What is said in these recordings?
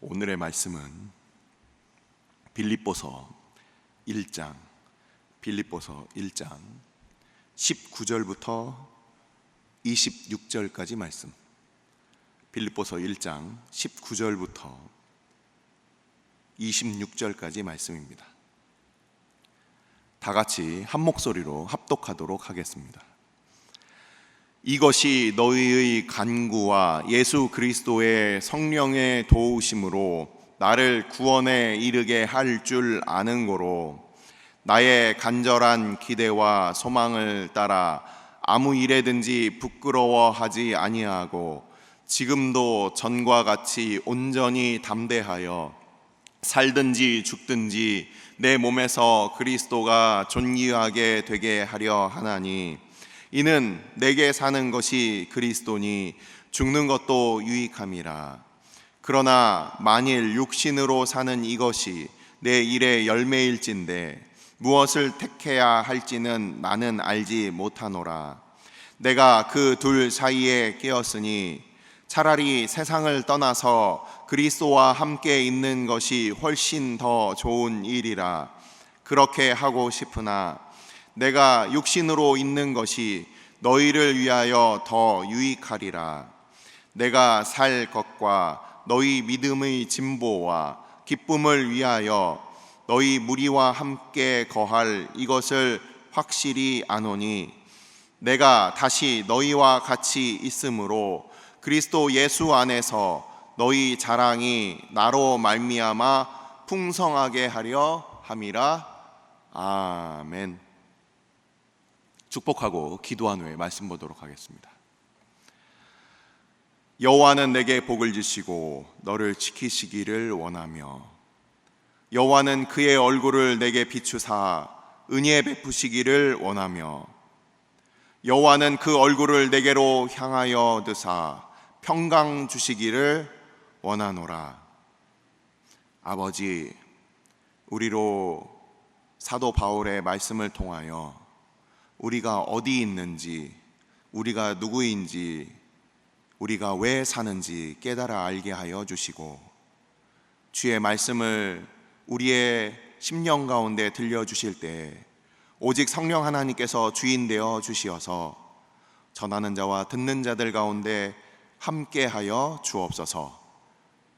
오늘의 말씀은 빌립보서 1장 19절부터 26절까지 말씀. 빌립보서 1장 19절부터 26절까지 말씀입니다. 다 같이 한 목소리로 합독하도록 하겠습니다. 이것이 너희의 간구와 예수 그리스도의 성령의 도우심으로 나를 구원에 이르게 할 줄 아는 고로 나의 간절한 기대와 소망을 따라 아무 일에든지 부끄러워하지 아니하고 지금도 전과 같이 온전히 담대하여 살든지 죽든지 내 몸에서 그리스도가 존귀하게 되게 하려 하나니 이는 내게 사는 것이 그리스도니 죽는 것도 유익함이라. 그러나 만일 육신으로 사는 이것이 내 일의 열매일진데 무엇을 택해야 할지는 나는 알지 못하노라. 내가 그 둘 사이에 끼었으니 차라리 세상을 떠나서 그리스도와 함께 있는 것이 훨씬 더 좋은 일이라. 그렇게 하고 싶으나 내가 육신으로 있는 것이 너희를 위하여 더 유익하리라. 내가 살 것과 너희 믿음의 진보와 기쁨을 위하여 너희 무리와 함께 거할 이것을 확실히 아노니 내가 다시 너희와 같이 있으므로 그리스도 예수 안에서 너희 자랑이 나로 말미암아 풍성하게 하려 함이라. 아멘. 축복하고 기도한 후에 말씀 보도록 하겠습니다. 여호와는 내게 복을 주시고 너를 지키시기를 원하며 여호와는 그의 얼굴을 내게 비추사 은혜 베푸시기를 원하며 여호와는 그 얼굴을 내게로 향하여 드사 평강 주시기를 원하노라. 아버지, 우리로 사도 바울의 말씀을 통하여 우리가 어디 있는지, 우리가 누구인지, 우리가 왜 사는지 깨달아 알게 하여 주시고 주의 말씀을 우리의 심령 가운데 들려주실 때 오직 성령 하나님께서 주인 되어 주시어서 전하는 자와 듣는 자들 가운데 함께하여 주옵소서.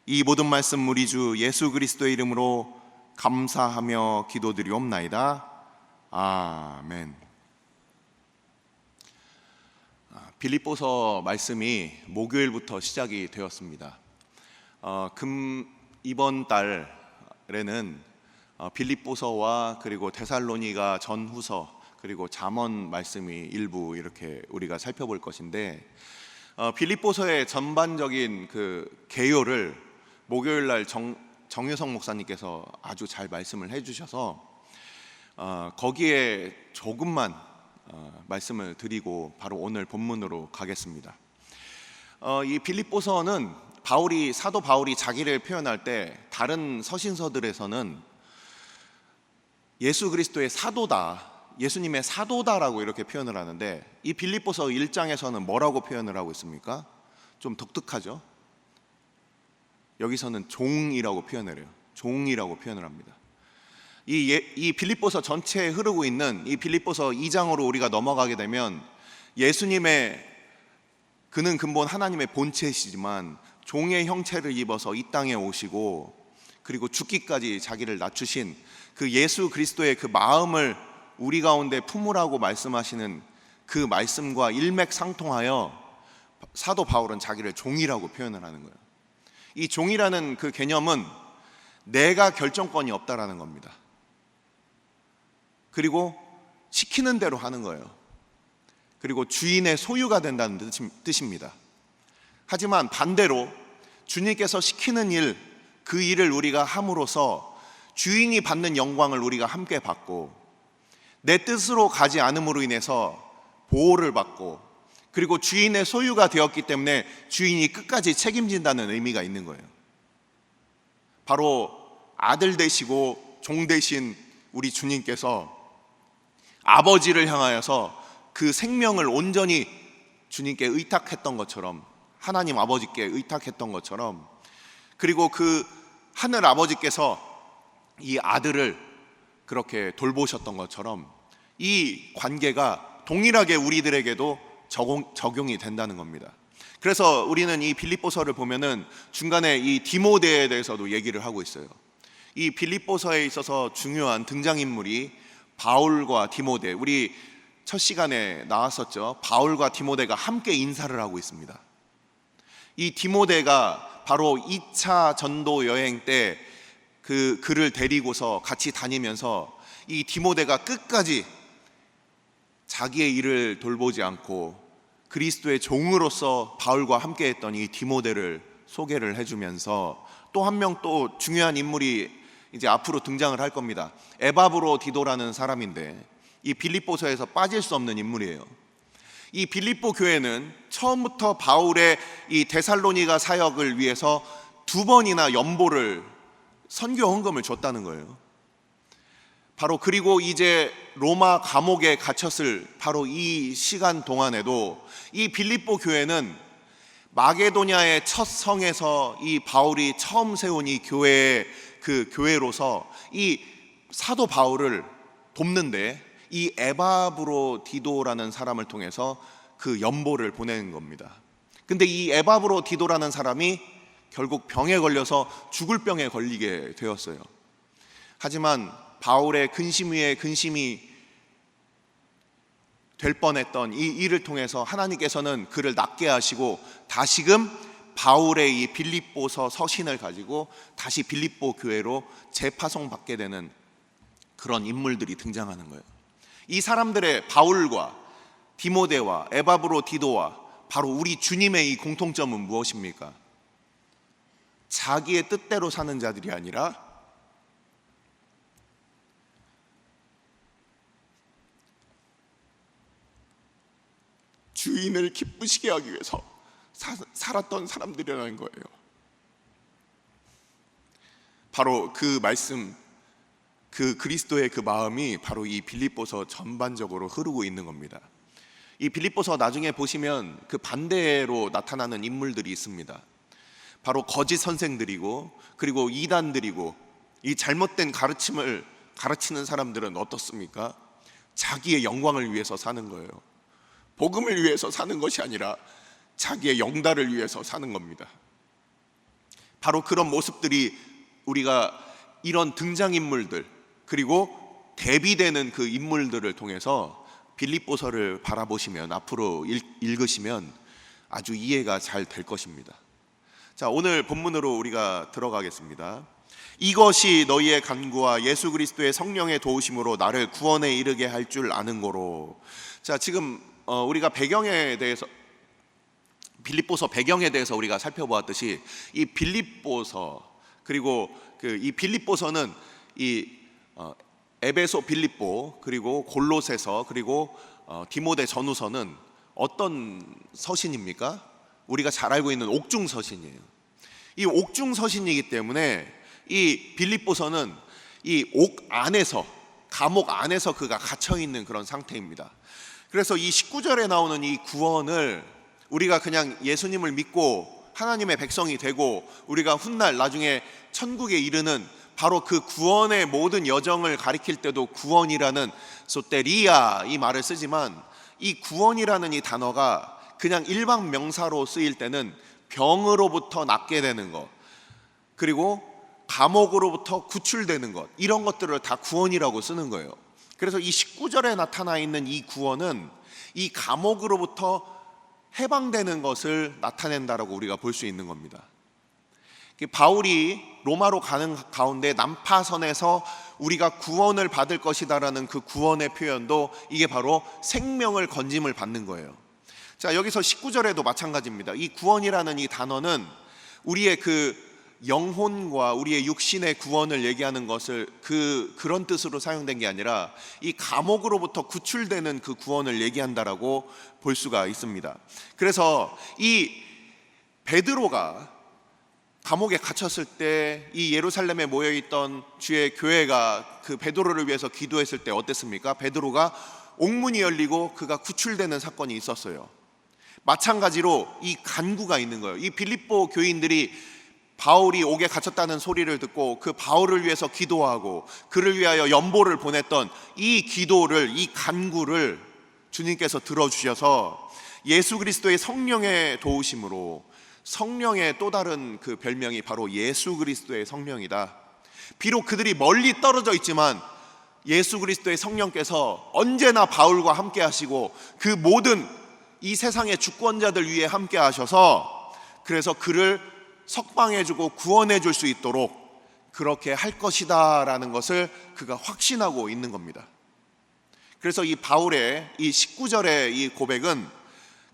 이 모든 말씀 우리 주 예수 그리스도의 이름으로 감사하며 기도드리옵나이다. 아멘. 빌립보서 말씀이 목요일부터 시작이 되었습니다. 이번 달에는 빌립보서와 그리고 데살로니가 전후서 그리고 잠언 말씀이 일부 이렇게 우리가 살펴볼 것인데 빌립보서의 전반적인 그 개요를 목요일 날 정유성 목사님께서 아주 잘 말씀을 해주셔서 거기에 조금만 말씀을 드리고 바로 오늘 본문으로 가겠습니다. 이 빌립보서는 사도 바울이 자기를 표현할 때 다른 서신서들에서는 예수 그리스도의 사도다, 예수님의 사도다라고 이렇게 표현을 하는데 이 빌립보서 1장에서는 뭐라고 표현을 하고 있습니까? 좀 독특하죠? 여기서는 종이라고 표현을 해요. 종이라고 표현을 합니다. 이 빌립보서 전체에 흐르고 있는 이 빌립보서 2장으로 우리가 넘어가게 되면 예수님의 그는 근본 하나님의 본체시지만 종의 형체를 입어서 이 땅에 오시고 그리고 죽기까지 자기를 낮추신 그 예수 그리스도의 그 마음을 우리 가운데 품으라고 말씀하시는 그 말씀과 일맥상통하여 사도 바울은 자기를 종이라고 표현을 하는 거예요. 이 종이라는 그 개념은 내가 결정권이 없다라는 겁니다. 그리고 시키는 대로 하는 거예요. 그리고 주인의 소유가 된다는 뜻입니다. 하지만 반대로 주님께서 시키는 일, 그 일을 우리가 함으로써 주인이 받는 영광을 우리가 함께 받고 내 뜻으로 가지 않음으로 인해서 보호를 받고 그리고 주인의 소유가 되었기 때문에 주인이 끝까지 책임진다는 의미가 있는 거예요. 바로 아들 되시고 종 되신 우리 주님께서 아버지를 향하여서 그 생명을 온전히 주님께 의탁했던 것처럼, 하나님 아버지께 의탁했던 것처럼, 그리고 그 하늘 아버지께서 이 아들을 그렇게 돌보셨던 것처럼 이 관계가 동일하게 우리들에게도 적용이 된다는 겁니다. 그래서 우리는 이 빌립보서를 보면은 중간에 이 디모데에 대해서도 얘기를 하고 있어요. 이 빌립보서에 있어서 중요한 등장인물이 바울과 디모데, 우리 첫 시간에 나왔었죠. 바울과 디모데가 함께 인사를 하고 있습니다. 이 디모데가 바로 2차 전도 여행 때 그를 데리고서 같이 다니면서 이 디모데가 끝까지 자기의 일을 돌보지 않고 그리스도의 종으로서 바울과 함께 했던 이 디모데를 소개를 해주면서 또 한 명 또 중요한 인물이 이제 앞으로 등장을 할 겁니다. 에바브로 디도라는 사람인데 이 빌립보서에서 빠질 수 없는 인물이에요. 이 빌립보 교회는 처음부터 바울의 이 데살로니가 사역을 위해서 2번이나 연보를 선교 헌금을 줬다는 거예요. 바로 그리고 이제 로마 감옥에 갇혔을 바로 이 시간 동안에도 이 빌립보 교회는 마게도냐의 첫 성에서 이 바울이 처음 세운 이 교회로서 이 사도 바울을 돕는데 이 에바브로 디도라는 사람을 통해서 그 연보를 보내는 겁니다. 근데 이 에바브로 디도라는 사람이 결국 병에 걸려서 죽을 병에 걸리게 되었어요. 하지만 바울의 근심 위에 근심이 될 뻔했던 이 일을 통해서 하나님께서는 그를 낫게 하시고 다시금 바울의 이 빌립보서 서신을 가지고 다시 빌립보 교회로 재파송받게 되는 그런 인물들이 등장하는 거예요. 이 사람들의 바울과 디모데와 에바브로 디도와 바로 우리 주님의 이 공통점은 무엇입니까? 자기의 뜻대로 사는 자들이 아니라 주인을 기쁘시게 하기 위해서 살았던 사람들이라는 거예요. 바로 그 말씀, 그 그리스도의 그 마음이 바로 이 빌립보서 전반적으로 흐르고 있는 겁니다. 이 빌립보서 나중에 보시면 그 반대로 나타나는 인물들이 있습니다. 바로 거짓 선생들이고 그리고 이단들이고 이 잘못된 가르침을 가르치는 사람들은 어떻습니까? 자기의 영광을 위해서 사는 거예요. 복음을 위해서 사는 것이 아니라 자기의 영달을 위해서 사는 겁니다. 바로 그런 모습들이 우리가 이런 등장인물들 그리고 대비되는 그 인물들을 통해서 빌립보서를 바라보시면 앞으로 읽으시면 아주 이해가 잘 될 것입니다. 자, 오늘 본문으로 우리가 들어가겠습니다. 이것이 너희의 간구와 예수 그리스도의 성령의 도우심으로 나를 구원에 이르게 할 줄 아는 거로. 자, 지금 우리가 배경에 대해서 빌립보서 배경에 대해서 우리가 살펴보았듯이 이 빌립보서 그리고 이 빌립보서는 이 에베소 빌립보 그리고 골로새서 그리고 디모데 전후서는 어떤 서신입니까? 우리가 잘 알고 있는 옥중 서신이에요. 이 옥중 서신이기 때문에 이 빌립보서는 이 옥 안에서 감옥 안에서 그가 갇혀 있는 그런 상태입니다. 그래서 이 19절에 나오는 이 구원을 우리가 그냥 예수님을 믿고 하나님의 백성이 되고 우리가 훗날 나중에 천국에 이르는 바로 그 구원의 모든 여정을 가리킬 때도 구원이라는 소테리아 이 말을 쓰지만 이 구원이라는 이 단어가 그냥 일반 명사로 쓰일 때는 병으로부터 낫게 되는 것 그리고 감옥으로부터 구출되는 것 이런 것들을 다 구원이라고 쓰는 거예요. 그래서 이 19절에 나타나 있는 이 구원은 이 감옥으로부터 해방되는 것을 나타낸다라고 우리가 볼 수 있는 겁니다. 바울이 로마로 가는 가운데 난파선에서 우리가 구원을 받을 것이다라는 그 구원의 표현도 이게 바로 생명을 건짐을 받는 거예요. 자, 여기서 19절에도 마찬가지입니다. 이 구원이라는 이 단어는 우리의 그 영혼과 우리의 육신의 구원을 얘기하는 것을 그런 뜻으로 사용된 게 아니라 이 감옥으로부터 구출되는 그 구원을 얘기한다라고 볼 수가 있습니다. 그래서 이 베드로가 감옥에 갇혔을 때 이 예루살렘에 모여있던 주의 교회가 그 베드로를 위해서 기도했을 때 어땠습니까? 베드로가 옥문이 열리고 그가 구출되는 사건이 있었어요. 마찬가지로 이 간구가 있는 거예요. 이 빌립보 교인들이 바울이 옥에 갇혔다는 소리를 듣고 그 바울을 위해서 기도하고 그를 위하여 연보를 보냈던 이 기도를, 이 간구를 주님께서 들어주셔서 예수 그리스도의 성령의 도우심으로 성령의 또 다른 그 별명이 바로 예수 그리스도의 성령이다. 비록 그들이 멀리 떨어져 있지만 예수 그리스도의 성령께서 언제나 바울과 함께 하시고 그 모든 이 세상의 주권자들 위에 함께 하셔서 그래서 그를 석방해주고 구원해줄 수 있도록 그렇게 할 것이다 라는 것을 그가 확신하고 있는 겁니다. 그래서 이 바울의 이 19절의 이 고백은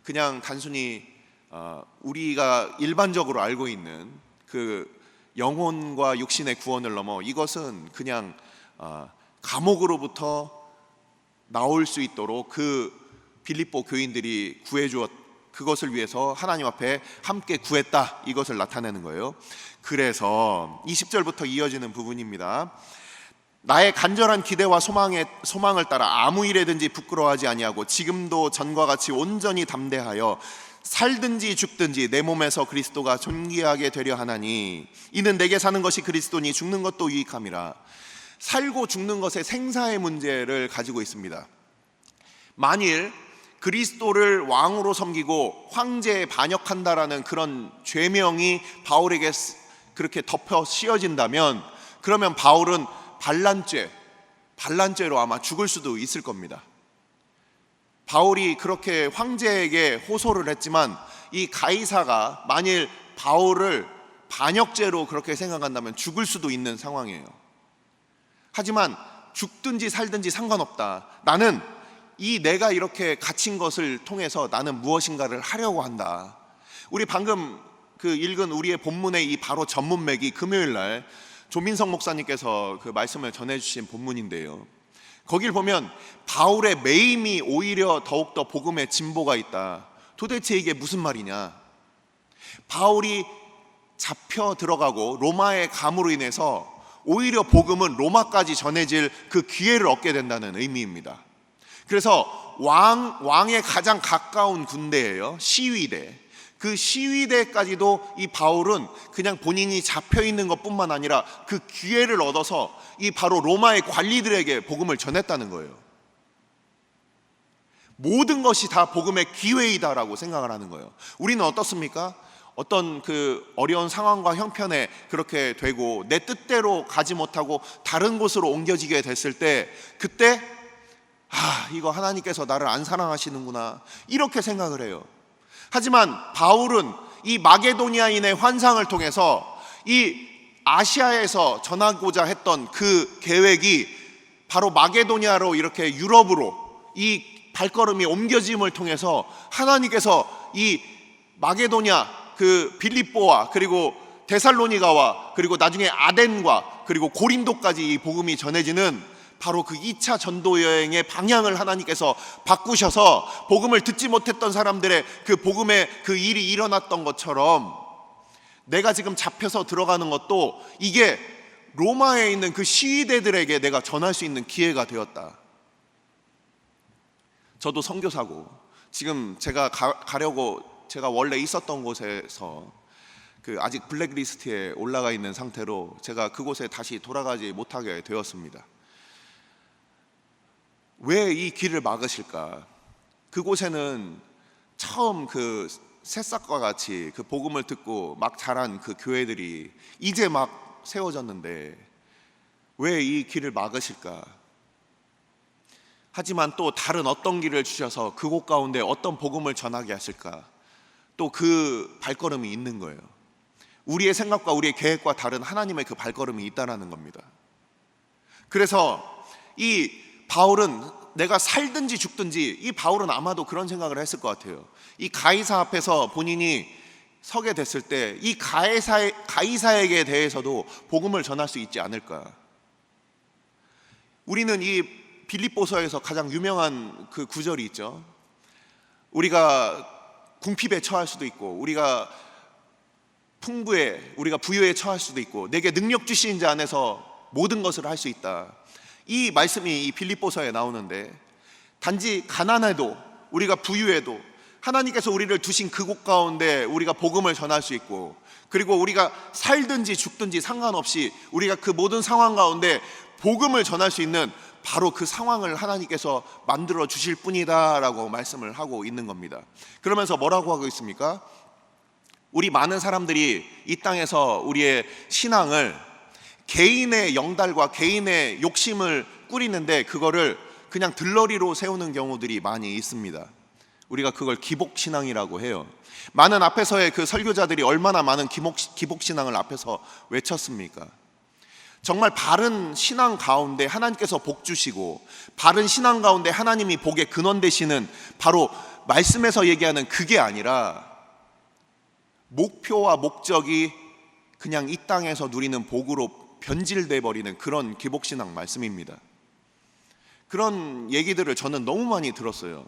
그냥 단순히 우리가 일반적으로 알고 있는 그 영혼과 육신의 구원을 넘어 이것은 그냥 감옥으로부터 나올 수 있도록 그 빌립보 교인들이 구해주었 그것을 위해서 하나님 앞에 함께 구했다, 이것을 나타내는 거예요. 그래서 20절부터 이어지는 부분입니다. 나의 간절한 기대와 소망을 따라 아무 일에든지 부끄러워하지 아니하고 지금도 전과 같이 온전히 담대하여 살든지 죽든지 내 몸에서 그리스도가 존귀하게 되려 하나니 이는 내게 사는 것이 그리스도니 죽는 것도 유익함이라. 살고 죽는 것의 생사의 문제를 가지고 있습니다. 만일 그리스도를 왕으로 섬기고 황제에 반역한다라는 그런 죄명이 바울에게 그렇게 덮여 씌워진다면 그러면 바울은 반란죄로 아마 죽을 수도 있을 겁니다. 바울이 그렇게 황제에게 호소를 했지만 이 가이사가 만일 바울을 반역죄로 그렇게 생각한다면 죽을 수도 있는 상황이에요. 하지만 죽든지 살든지 상관없다. 나는 내가 이렇게 갇힌 것을 통해서 나는 무엇인가를 하려고 한다. 우리 방금 그 읽은 우리의 본문의 이 바로 전문맥이 금요일 날 조민성 목사님께서 그 말씀을 전해주신 본문인데요. 거길 보면 바울의 매임이 오히려 더욱더 복음에 진보가 있다. 도대체 이게 무슨 말이냐? 바울이 잡혀 들어가고 로마의 감으로 인해서 오히려 복음은 로마까지 전해질 그 기회를 얻게 된다는 의미입니다. 그래서 왕의 가장 가까운 군대예요. 시위대. 그 시위대까지도 이 바울은 그냥 본인이 잡혀 있는 것뿐만 아니라 그 기회를 얻어서 이 바로 로마의 관리들에게 복음을 전했다는 거예요. 모든 것이 다 복음의 기회이다라고 생각을 하는 거예요. 우리는 어떻습니까? 어떤 그 어려운 상황과 형편에 그렇게 되고 내 뜻대로 가지 못하고 다른 곳으로 옮겨지게 됐을 때 그때 이거 하나님께서 나를 안 사랑하시는구나 이렇게 생각을 해요. 하지만 바울은 이 마게도니아인의 환상을 통해서 이 아시아에서 전하고자 했던 그 계획이 바로 마게도니아로 이렇게 유럽으로 이 발걸음이 옮겨짐을 통해서 하나님께서 이 마게도니아 그 빌립보와 그리고 데살로니가와 그리고 나중에 아덴과 그리고 고린도까지 이 복음이 전해지는 바로 그 2차 전도 여행의 방향을 하나님께서 바꾸셔서 복음을 듣지 못했던 사람들의 그 복음의 그 일이 일어났던 것처럼 내가 지금 잡혀서 들어가는 것도 이게 로마에 있는 그 시위대들에게 내가 전할 수 있는 기회가 되었다. 저도 선교사고 지금 제가 가려고 제가 원래 있었던 곳에서 그 아직 블랙리스트에 올라가 있는 상태로 제가 그곳에 다시 돌아가지 못하게 되었습니다. 왜 이 길을 막으실까? 그곳에는 처음 그 새싹과 같이 그 복음을 듣고 막 자란 그 교회들이 이제 막 세워졌는데 왜 이 길을 막으실까? 하지만 또 다른 어떤 길을 주셔서 그곳 가운데 어떤 복음을 전하게 하실까? 또 그 발걸음이 있는 거예요. 우리의 생각과 우리의 계획과 다른 하나님의 그 발걸음이 있다라는 겁니다. 그래서 이 바울은 내가 살든지 죽든지 이 바울은 아마도 그런 생각을 했을 것 같아요. 이 가이사 앞에서 본인이 서게 됐을 때 이 가이사에게 대해서도 복음을 전할 수 있지 않을까. 우리는 이 빌립보서에서 가장 유명한 그 구절이 있죠. 우리가 궁핍에 처할 수도 있고 우리가 우리가 부유에 처할 수도 있고 내게 능력 주신 자 안에서 모든 것을 할 수 있다. 이 말씀이 이 빌립보서에 나오는데 단지 가난해도 우리가 부유해도 하나님께서 우리를 두신 그곳 가운데 우리가 복음을 전할 수 있고, 그리고 우리가 살든지 죽든지 상관없이 우리가 그 모든 상황 가운데 복음을 전할 수 있는 바로 그 상황을 하나님께서 만들어 주실 뿐이다 라고 말씀을 하고 있는 겁니다. 그러면서 뭐라고 하고 있습니까? 우리 많은 사람들이 이 땅에서 우리의 신앙을 개인의 영달과 개인의 욕심을 꾸리는데 그거를 그냥 들러리로 세우는 경우들이 많이 있습니다. 우리가 그걸 기복신앙이라고 해요. 많은 앞에서의 그 설교자들이 얼마나 많은 기복신앙을 앞에서 외쳤습니까? 정말 바른 신앙 가운데 하나님께서 복 주시고, 바른 신앙 가운데 하나님이 복의 근원 되시는 바로 말씀에서 얘기하는 그게 아니라 목표와 목적이 그냥 이 땅에서 누리는 복으로 변질돼 버리는 그런 기복신앙 말씀입니다. 그런 얘기들을 저는 너무 많이 들었어요.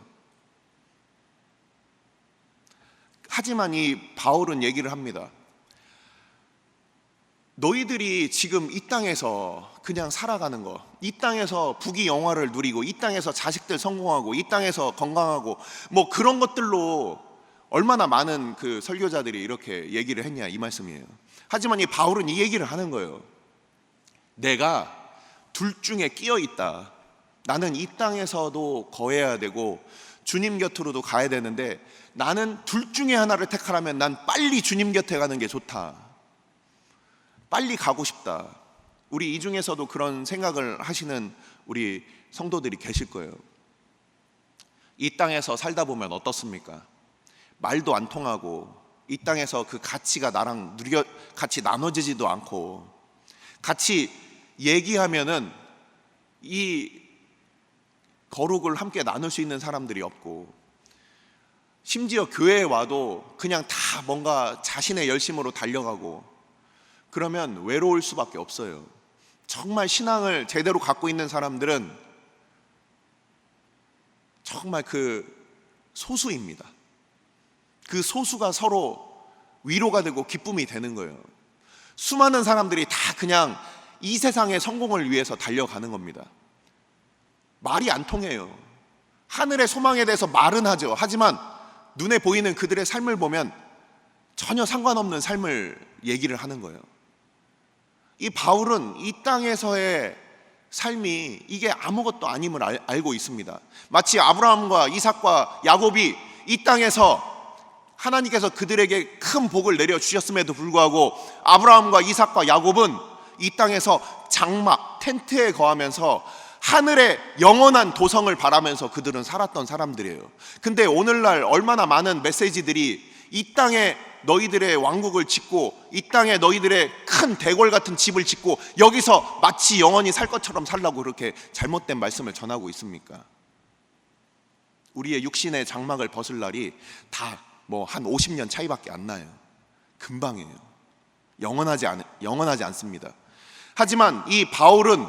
하지만 이 바울은 얘기를 합니다. 너희들이 지금 이 땅에서 그냥 살아가는 거, 이 땅에서 부귀영화를 누리고, 이 땅에서 자식들 성공하고, 이 땅에서 건강하고, 뭐 그런 것들로 얼마나 많은 그 설교자들이 이렇게 얘기를 했냐, 이 말씀이에요. 하지만 이 바울은 이 얘기를 하는 거예요. 내가 둘 중에 끼어 있다. 나는 이 땅에서도 거해야 되고 주님 곁으로도 가야 되는데, 나는 둘 중에 하나를 택하라면 난 빨리 주님 곁에 가는 게 좋다. 빨리 가고 싶다. 우리 이 중에서도 그런 생각을 하시는 우리 성도들이 계실 거예요. 이 땅에서 살다 보면 어떻습니까? 말도 안 통하고, 이 땅에서 그 가치가 나랑 같이 나눠지지도 않고, 같이 얘기하면은 이 거룩을 함께 나눌 수 있는 사람들이 없고, 심지어 교회에 와도 그냥 다 뭔가 자신의 열심으로 달려가고, 그러면 외로울 수밖에 없어요. 정말 신앙을 제대로 갖고 있는 사람들은 정말 그 소수입니다. 그 소수가 서로 위로가 되고 기쁨이 되는 거예요. 수많은 사람들이 다 그냥 이 세상의 성공을 위해서 달려가는 겁니다. 말이 안 통해요. 하늘의 소망에 대해서 말은 하죠. 하지만 눈에 보이는 그들의 삶을 보면 전혀 상관없는 삶을 얘기를 하는 거예요. 이 바울은 이 땅에서의 삶이 이게 아무것도 아님을 알고 있습니다. 마치 아브라함과 이삭과 야곱이 이 땅에서 하나님께서 그들에게 큰 복을 내려주셨음에도 불구하고, 아브라함과 이삭과 야곱은 이 땅에서 장막, 텐트에 거하면서 하늘의 영원한 도성을 바라면서 그들은 살았던 사람들이에요. 근데 오늘날 얼마나 많은 메시지들이 이 땅에 너희들의 왕국을 짓고, 이 땅에 너희들의 큰 대궐 같은 집을 짓고, 여기서 마치 영원히 살 것처럼 살라고 그렇게 잘못된 말씀을 전하고 있습니까? 우리의 육신의 장막을 벗을 날이 다 뭐 한 50년 차이밖에 안 나요. 금방이에요. 영원하지 않습니다. 하지만 이 바울은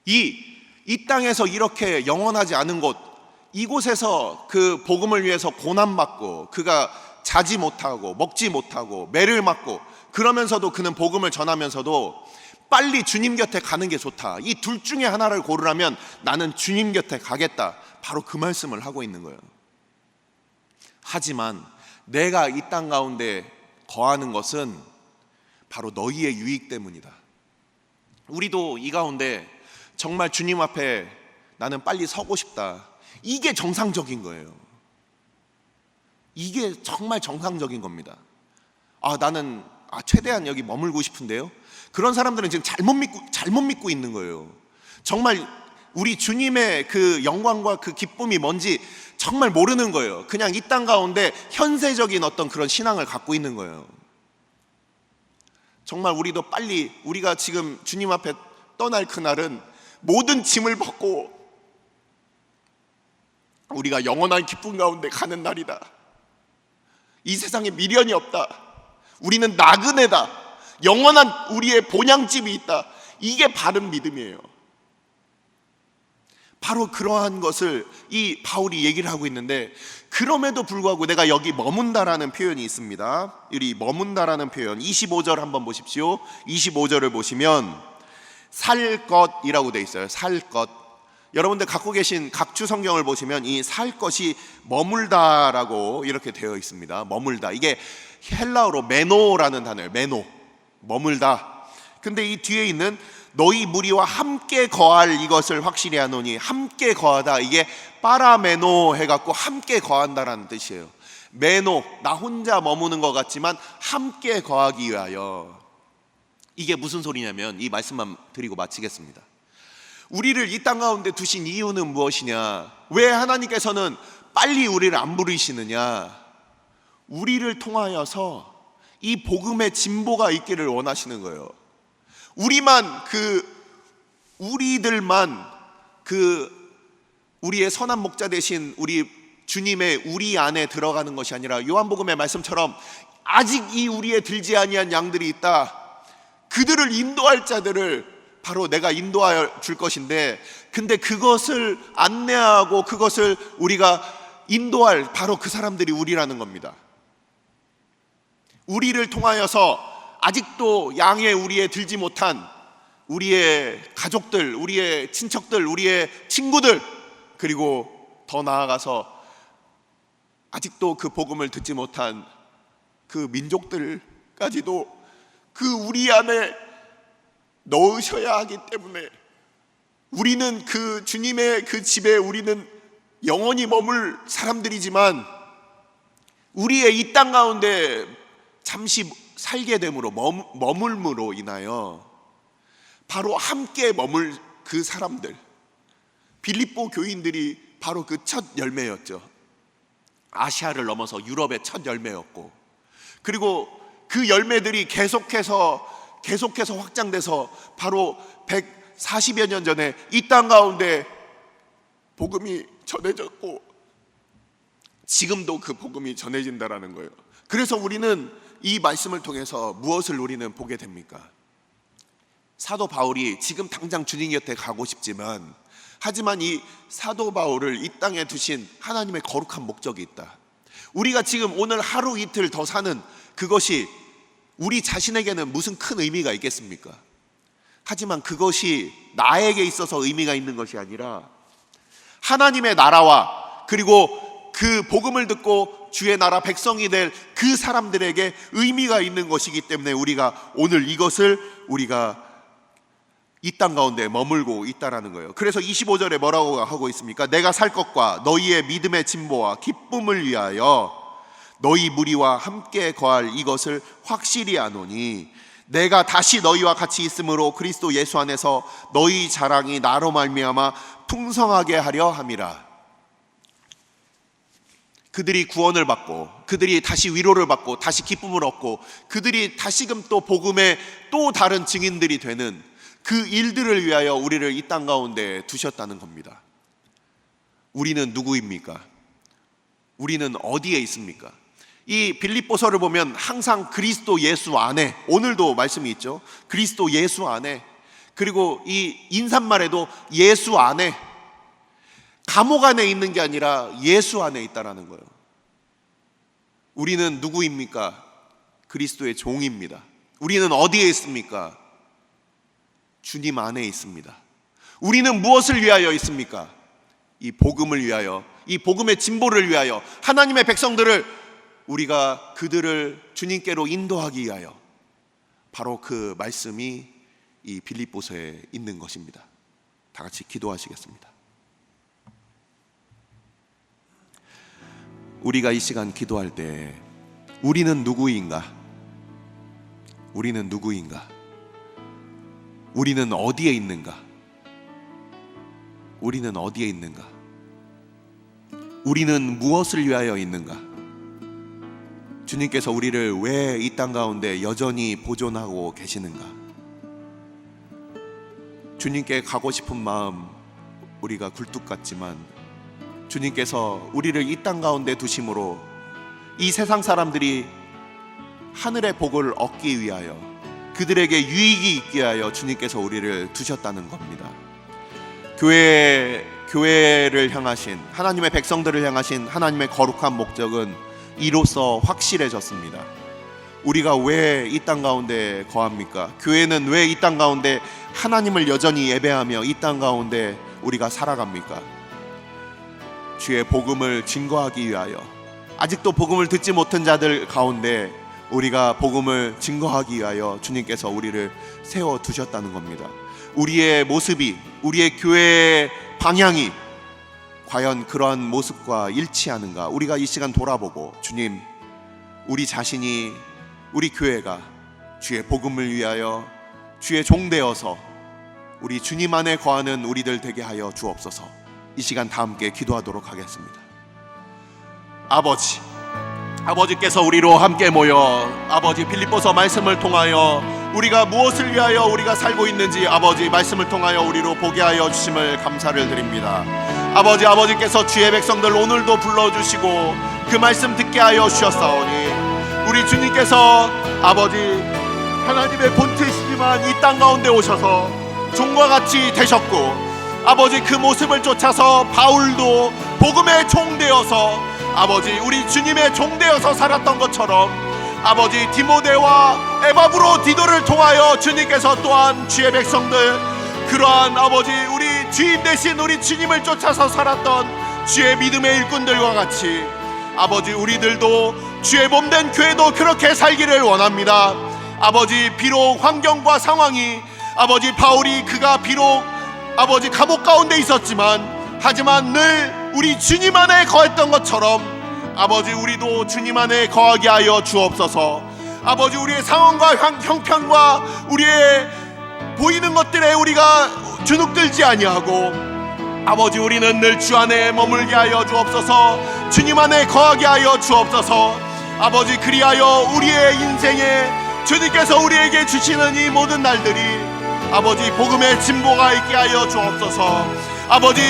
이 땅에서 이렇게 영원하지 않은 곳, 이곳에서 그 복음을 위해서 고난받고, 그가 자지 못하고 먹지 못하고 매를 맞고, 그러면서도 그는 복음을 전하면서도 빨리 주님 곁에 가는 게 좋다. 이 둘 중에 하나를 고르라면 나는 주님 곁에 가겠다. 바로 그 말씀을 하고 있는 거예요. 하지만 내가 이 땅 가운데 거하는 것은 바로 너희의 유익 때문이다. 우리도 이 가운데 정말 주님 앞에 나는 빨리 서고 싶다. 이게 정상적인 거예요. 이게 정말 정상적인 겁니다. 나는 최대한 여기 머물고 싶은데요. 그런 사람들은 지금 잘못 믿고 있는 거예요. 정말 우리 주님의 그 영광과 그 기쁨이 뭔지 정말 모르는 거예요. 그냥 이 땅 가운데 현세적인 어떤 그런 신앙을 갖고 있는 거예요. 정말 우리도 빨리, 우리가 지금 주님 앞에 떠날 그날은 모든 짐을 벗고 우리가 영원한 기쁨 가운데 가는 날이다. 이 세상에 미련이 없다. 우리는 나그네다. 영원한 우리의 본향집이 있다. 이게 바른 믿음이에요. 바로 그러한 것을 이 바울이 얘기를 하고 있는데, 그럼에도 불구하고 내가 여기 머문다라는 표현이 있습니다. 이 머문다라는 표현 25절 한번 보십시오. 25절을 보시면 살 것이라고 돼 있어요. 살 것. 여러분들 갖고 계신 각주 성경을 보시면 이 살 것이 머물다라고 이렇게 되어 있습니다. 머물다. 이게 헬라어로 메노라는 단어예요. 메노. 머물다. 근데 이 뒤에 있는 너희 무리와 함께 거할 이것을 확실히 하노니, 함께 거하다, 이게 파라메노 해갖고 함께 거한다라는 뜻이에요. 메노, 나 혼자 머무는 것 같지만 함께 거하기 위하여. 이게 무슨 소리냐면, 이 말씀만 드리고 마치겠습니다. 우리를 이 땅 가운데 두신 이유는 무엇이냐? 왜 하나님께서는 빨리 우리를 안 부르시느냐? 우리를 통하여서 이 복음의 진보가 있기를 원하시는 거예요. 우리들만 우리의 선한 목자 되신 우리 주님의 우리 안에 들어가는 것이 아니라, 요한복음의 말씀처럼 아직 이 우리에 들지 아니한 양들이 있다. 그들을 인도할 자들을 바로 내가 인도하여 줄 것인데, 근데 그것을 안내하고 그것을 우리가 인도할 바로 그 사람들이 우리라는 겁니다. 우리를 통하여서 아직도 양의 우리에 들지 못한 우리의 가족들, 우리의 친척들, 우리의 친구들, 그리고 더 나아가서 아직도 그 복음을 듣지 못한 그 민족들까지도 그 우리 안에 넣으셔야 하기 때문에, 우리는 그 주님의 그 집에 우리는 영원히 머물 사람들이지만, 우리의 이 땅 가운데 잠시 살게 됨으로, 머물므로 인하여 바로 함께 머물 그 사람들, 빌립보 교인들이 바로 그 첫 열매였죠. 아시아를 넘어서 유럽의 첫 열매였고, 그리고 그 열매들이 계속해서 확장돼서 바로 140여 년 전에 이 땅 가운데 복음이 전해졌고, 지금도 그 복음이 전해진다라는 거예요. 그래서 우리는 이 말씀을 통해서 무엇을 우리는 보게 됩니까? 사도 바울이 지금 당장 주님 곁에 가고 싶지만, 하지만 이 사도 바울을 이 땅에 두신 하나님의 거룩한 목적이 있다. 우리가 지금 오늘 하루 이틀 더 사는 그것이 우리 자신에게는 무슨 큰 의미가 있겠습니까? 하지만 그것이 나에게 있어서 의미가 있는 것이 아니라, 하나님의 나라와 그리고 그 복음을 듣고 주의 나라 백성이 될 그 사람들에게 의미가 있는 것이기 때문에, 우리가 오늘 이것을 우리가 이 땅 가운데 머물고 있다라는 거예요. 그래서 25절에 뭐라고 하고 있습니까? 내가 살 것과 너희의 믿음의 진보와 기쁨을 위하여 너희 무리와 함께 거할 이것을 확실히 아노니, 내가 다시 너희와 같이 있으므로 그리스도 예수 안에서 너희 자랑이 나로 말미암아 풍성하게 하려 함이라. 그들이 구원을 받고, 그들이 다시 위로를 받고, 다시 기쁨을 얻고, 그들이 다시금 또 복음의 또 다른 증인들이 되는 그 일들을 위하여 우리를 이 땅 가운데 두셨다는 겁니다. 우리는 누구입니까? 우리는 어디에 있습니까? 이 빌립보서를 보면 항상 그리스도 예수 안에, 오늘도 말씀이 있죠. 그리스도 예수 안에, 그리고 이 인사말에도 예수 안에, 감옥 안에 있는 게 아니라 예수 안에 있다라는 거예요. 우리는 누구입니까? 그리스도의 종입니다. 우리는 어디에 있습니까? 주님 안에 있습니다. 우리는 무엇을 위하여 있습니까? 이 복음을 위하여, 이 복음의 진보를 위하여, 하나님의 백성들을, 우리가 그들을 주님께로 인도하기 위하여, 바로 그 말씀이 이 빌립보서에 있는 것입니다. 다 같이 기도하시겠습니다. 우리가 이 시간 기도할 때 우리는 누구인가? 우리는 누구인가? 우리는 어디에 있는가? 우리는 어디에 있는가? 우리는 무엇을 위하여 있는가? 주님께서 우리를 왜 이 땅 가운데 여전히 보존하고 계시는가? 주님께 가고 싶은 마음, 우리가 굴뚝 같지만 주님께서 우리를 이 땅 가운데 두심으로 이 세상 사람들이 하늘의 복을 얻기 위하여, 그들에게 유익이 있게 하여 주님께서 우리를 두셨다는 겁니다. 교회를 향하신, 하나님의 백성들을 향하신 하나님의 거룩한 목적은 이로써 확실해졌습니다. 우리가 왜 이 땅 가운데 거합니까? 교회는 왜 이 땅 가운데 하나님을 여전히 예배하며 이 땅 가운데 우리가 살아갑니까? 주의 복음을 증거하기 위하여, 아직도 복음을 듣지 못한 자들 가운데 우리가 복음을 증거하기 위하여 주님께서 우리를 세워두셨다는 겁니다. 우리의 모습이, 우리의 교회의 방향이 과연 그러한 모습과 일치하는가? 우리가 이 시간 돌아보고, 주님, 우리 자신이, 우리 교회가 주의 복음을 위하여 주의 종되어서 우리 주님 안에 거하는 우리들 되게 하여 주옵소서. 이 시간 다 함께 기도하도록 하겠습니다. 아버지께서 우리로 함께 모여 아버지 빌립보서 말씀을 통하여 우리가 무엇을 위하여 우리가 살고 있는지 아버지 말씀을 통하여 우리로 보게 하여 주심을 감사를 드립니다. 아버지께서 주의 백성들 오늘도 불러주시고 그 말씀 듣게 하여 주셨사오니 우리 주님께서 아버지 하나님의 본체시지만 이 땅 가운데 오셔서 종과 같이 되셨고 아버지 그 모습을 쫓아서 바울도 복음의 종 되어서 아버지 우리 주님의 종 되어서 살았던 것처럼 아버지 디모데와 에바브로디도를 통하여 주님께서 또한 주의 백성들 그러한 아버지 우리 주인 대신 우리 주님을 쫓아서 살았던 주의 믿음의 일꾼들과 같이 아버지 우리들도 주의 몸된 교회도 그렇게 살기를 원합니다. 아버지 비록 환경과 상황이 아버지 바울이 그가 비록 아버지 감옥 가운데 있었지만 하지만 늘 우리 주님 안에 거했던 것처럼 아버지 우리도 주님 안에 거하게 하여 주옵소서. 아버지 우리의 상황과 형편과 우리의 보이는 것들에 우리가 주눅들지 아니하고 아버지 우리는 늘 주 안에 머물게 하여 주옵소서. 주님 안에 거하게 하여 주옵소서. 아버지 그리하여 우리의 인생에 주님께서 우리에게 주시는 이 모든 날들이 아버지 복음의 진보가 있게 하여 주옵소서. 아버지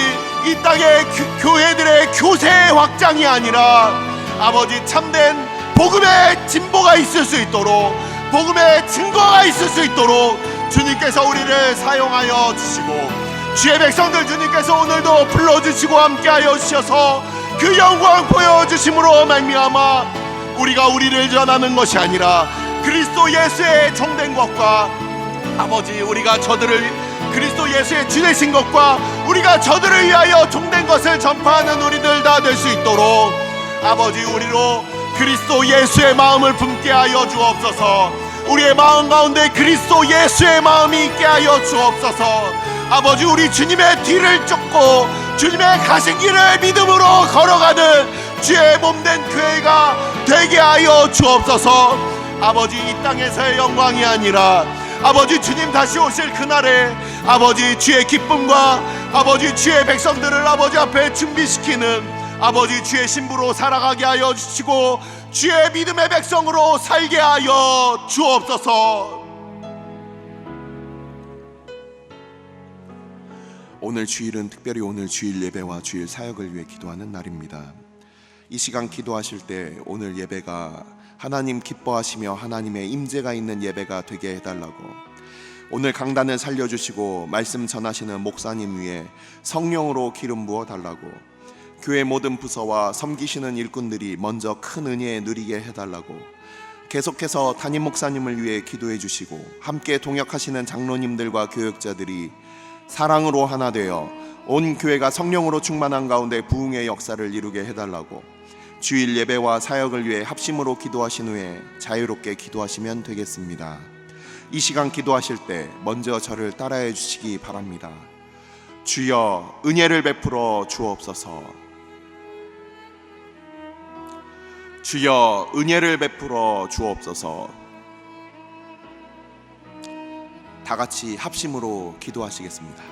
이 땅의 교회들의 교세 확장이 아니라 아버지 참된 복음의 진보가 있을 수 있도록 복음의 증거가 있을 수 있도록 주님께서 우리를 사용하여 주시고 주의 백성들 주님께서 오늘도 불러주시고 함께하여 주셔서 그 영광 보여주심으로 말미암아 우리가 우리를 전하는 것이 아니라 그리스도 예수의 종된 것과 아버지 우리가 저들을 그리스도 예수의 주 되신 것과 우리가 저들을 위하여 종된 것을 전파하는 우리들 다 될 수 있도록 아버지 우리로 그리스도 예수의 마음을 품게 하여 주옵소서. 우리의 마음 가운데 그리스도 예수의 마음이 있게 하여 주옵소서. 아버지 우리 주님의 뒤를 쫓고 주님의 가신 길을 믿음으로 걸어가는 주의 몸된 교회가 되게 하여 주옵소서. 아버지 이 땅에서의 영광이 아니라 아버지 주님 다시 오실 그날에 아버지 주의 기쁨과 아버지 주의 백성들을 아버지 앞에 준비시키는 아버지 주의 신부로 살아가게 하여 주시고 주의 믿음의 백성으로 살게 하여 주옵소서. 오늘 주일은 특별히 오늘 주일 예배와 주일 사역을 위해 기도하는 날입니다. 이 시간 기도하실 때 오늘 예배가 하나님 기뻐하시며 하나님의 임재가 있는 예배가 되게 해달라고, 오늘 강단을 살려주시고 말씀 전하시는 목사님 위에 성령으로 기름 부어 달라고, 교회 모든 부서와 섬기시는 일꾼들이 먼저 큰 은혜 누리게 해달라고, 계속해서 담임 목사님을 위해 기도해 주시고 함께 동역하시는 장로님들과 교역자들이 사랑으로 하나 되어 온 교회가 성령으로 충만한 가운데 부흥의 역사를 이루게 해달라고, 주일 예배와 사역을 위해 합심으로 기도하신 후에 자유롭게 기도하시면 되겠습니다. 이 시간 기도하실 때 먼저 저를 따라해 주시기 바랍니다. 주여 은혜를 베풀어 주옵소서. 주여 은혜를 베풀어 주옵소서. 다 같이 합심으로 기도하시겠습니다.